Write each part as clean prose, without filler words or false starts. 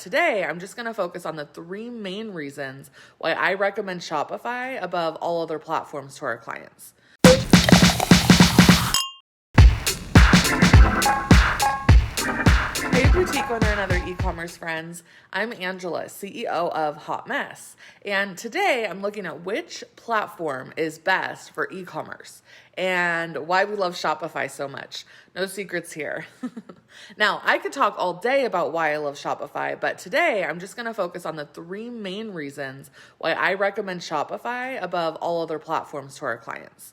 Today, I'm just going to focus on the three main reasons why I recommend Shopify above all other platforms to our clients. Hey boutique owner and other e-commerce friends, I'm Angela, CEO of Hot Mess, and today I'm looking at which platform is best for e-commerce and why we love Shopify so much. No secrets here. Now, I could talk all day about why I love Shopify, but today I'm just going to focus on the three main reasons why I recommend Shopify above all other platforms to our clients.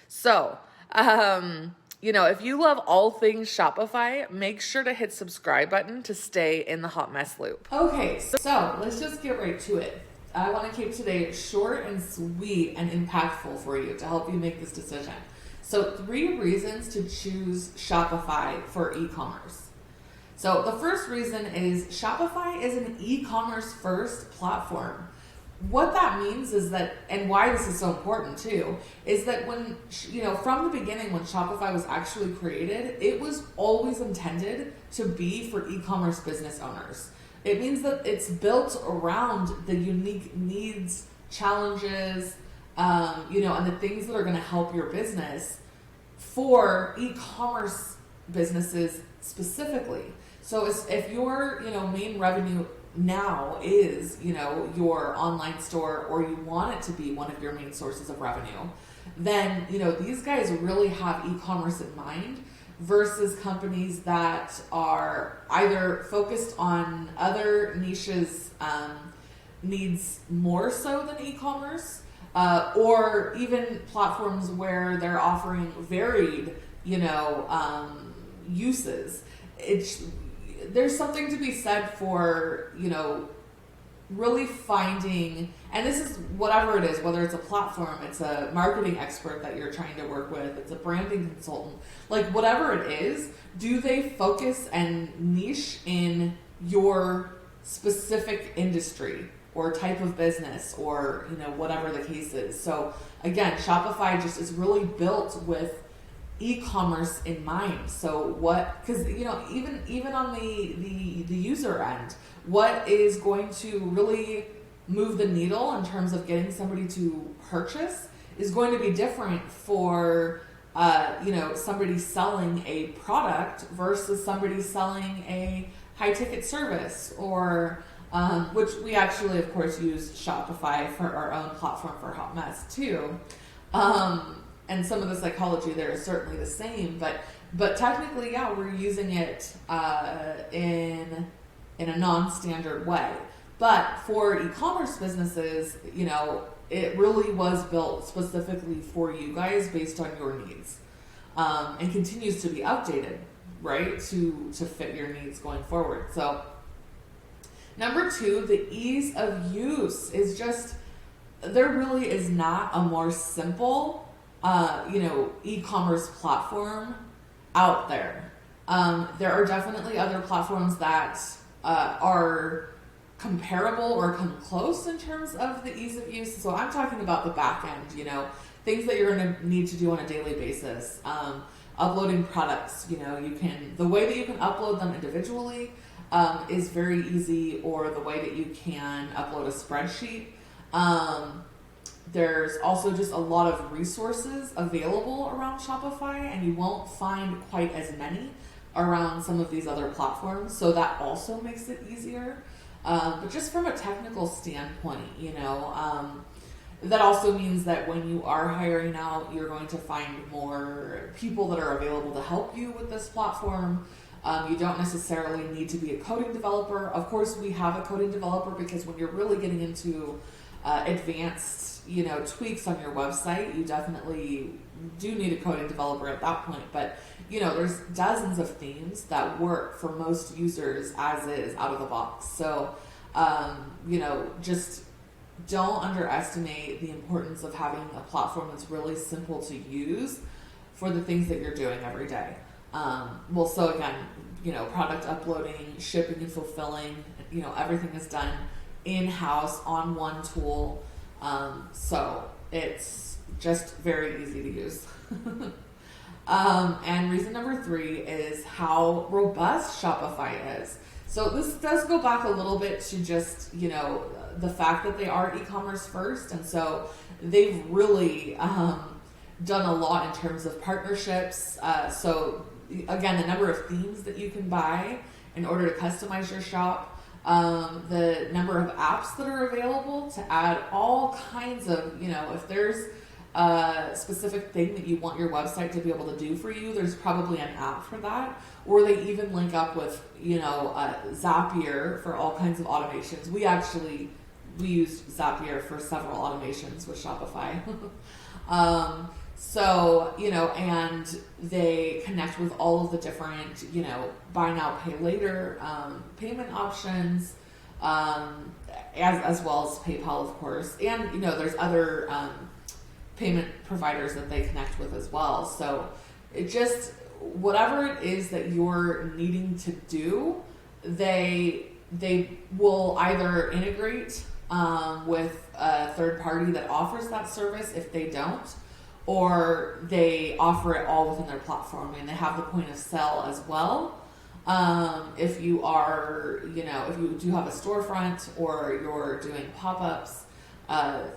So, if you love all things Shopify, make sure to hit subscribe button to stay in the Hot Mess loop. Okay, so let's just get right to it. I want to keep today short and sweet and impactful for you to help you make this decision. So 3 reasons to choose Shopify for e-commerce. So the first reason is Shopify is an e-commerce first platform. What that means is that, and why this is so important too, is that when, from the beginning when Shopify was actually created, it was always intended to be for e-commerce business owners. It means that it's built around the unique needs, challenges, and the things that are going to help your business for e-commerce businesses specifically. So if your, main revenue now is, your online store, or you want it to be one of your main sources of revenue, then, these guys really have e-commerce in mind versus companies that are either focused on other niches, needs more so than e-commerce, or even platforms where they're offering varied, uses. There's something to be said for, really finding, and this is whatever it is, whether it's a platform, it's a marketing expert that you're trying to work with, it's a branding consultant, like whatever it is, do they focus and niche in your specific industry or type of business, or, whatever the case is. So again, Shopify just is really built with e-commerce in mind. So because even on the user end, what is going to really move the needle in terms of getting somebody to purchase is going to be different for somebody selling a product versus somebody selling a high ticket service, or which we actually of course use Shopify for our own platform for Hot Mess too. And some of the psychology there is certainly the same, but technically, yeah, we're using it in a non-standard way. But for e-commerce businesses, it really was built specifically for you guys based on your needs, and continues to be updated, right, to fit your needs going forward. So number 2, the ease of use is just, there really is not a more simple e-commerce platform out there. There are definitely other platforms that are comparable or come close in terms of the ease of use. So I'm talking about the back end, things that you're going to need to do on a daily basis. Uploading products, the way that you can upload them individually is very easy, or the way that you can upload a spreadsheet. There's also just a lot of resources available around Shopify, and you won't find quite as many around some of these other platforms. So that also makes it easier. But just from a technical standpoint, that also means that when you are hiring out, you're going to find more people that are available to help you with this platform. You don't necessarily need to be a coding developer. Of course, we have a coding developer because when you're really getting into advanced, tweaks on your website, you definitely do need a coding developer at that point. But, there's dozens of themes that work for most users as is out of the box. So, just don't underestimate the importance of having a platform that's really simple to use for the things that you're doing every day. So again, product uploading, shipping and fulfilling, everything is done in-house on one tool. So it's just very easy to use. And reason number 3 is how robust Shopify is. So this does go back a little bit to just, the fact that they are e-commerce first. And so they've really done a lot in terms of partnerships. So again, the number of themes that you can buy in order to customize your shop, the number of apps that are available to add all kinds of, if there's a specific thing that you want your website to be able to do for you, there's probably an app for that. Or they even link up with, Zapier for all kinds of automations. We used Zapier for several automations with Shopify. And they connect with all of the different, buy now, pay later payment options, as well as PayPal, of course. And, there's other payment providers that they connect with as well. So it just, whatever it is that you're needing to do, they will either integrate with a third party that offers that service if they don't, or they offer it all within their platform, and they have the point of sale as well. If you are, if you do have a storefront or you're doing pop-ups,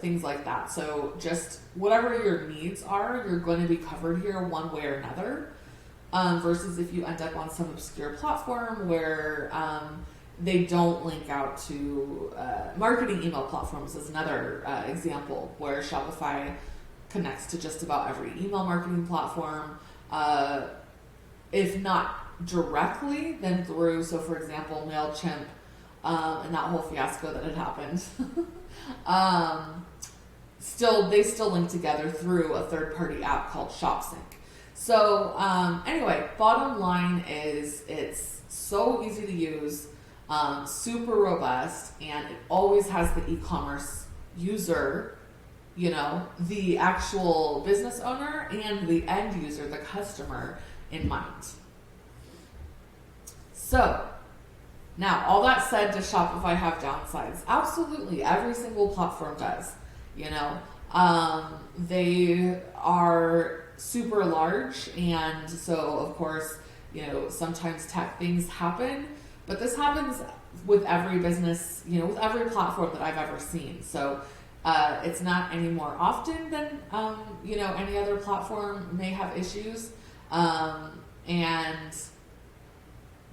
things like that. So just whatever your needs are, you're going to be covered here one way or another. Versus if you end up on some obscure platform where they don't link out to marketing email platforms is another example where Shopify connects to just about every email marketing platform. If not directly, then through, so for example, MailChimp and that whole fiasco that had happened. They still link together through a third-party app called ShopSync. So anyway, bottom line is it's so easy to use, super robust, and it always has the e-commerce user, the actual business owner and the end user, the customer, in mind. So now, all that said, does Shopify have downsides? Absolutely. Every single platform does. They are super large, and so of course, sometimes tech things happen, but this happens with every business, with every platform that I've ever seen. So it's not any more often than any other platform may have issues, and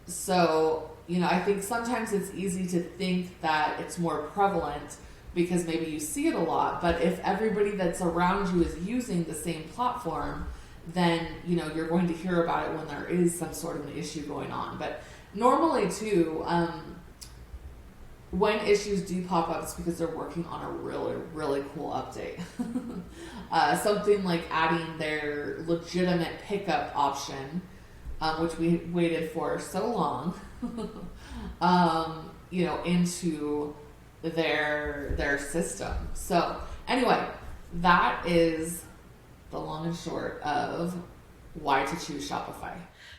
so I think sometimes it's easy to think that it's more prevalent because maybe you see it a lot, but if everybody that's around you is using the same platform, then, you're going to hear about it when there is some sort of an issue going on. But normally too, when issues do pop up, it's because they're working on a really, really cool update. Something like adding their legitimate pickup option, which we waited for so long, into their system. So anyway, that is the long and short of why to choose Shopify.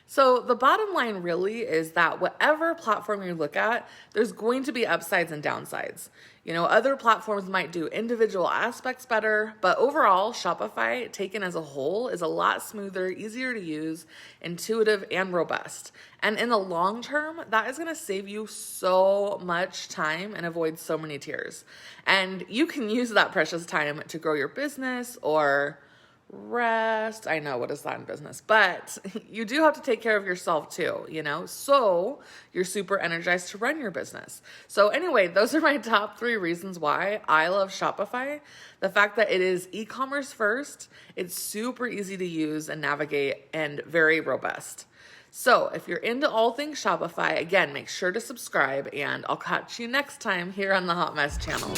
So the bottom line really is that whatever platform you look at, there's going to be upsides and downsides. Other platforms might do individual aspects better, but overall, Shopify, taken as a whole, is a lot smoother, easier to use, intuitive, and robust. And in the long term, that is going to save you so much time and avoid so many tears. And you can use that precious time to grow your business or rest. I know, what is that in business? But you do have to take care of yourself too, so you're super energized to run your business. So anyway, those are my top 3 reasons why I love Shopify. The fact that it is e-commerce first, it's super easy to use and navigate, and very robust. So if you're into all things Shopify, again, make sure to subscribe, and I'll catch you next time here on the Hot Mess channel.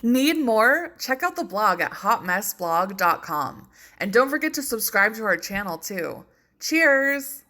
Need more? Check out the blog at hotmessblog.com. And don't forget to subscribe to our channel too. Cheers!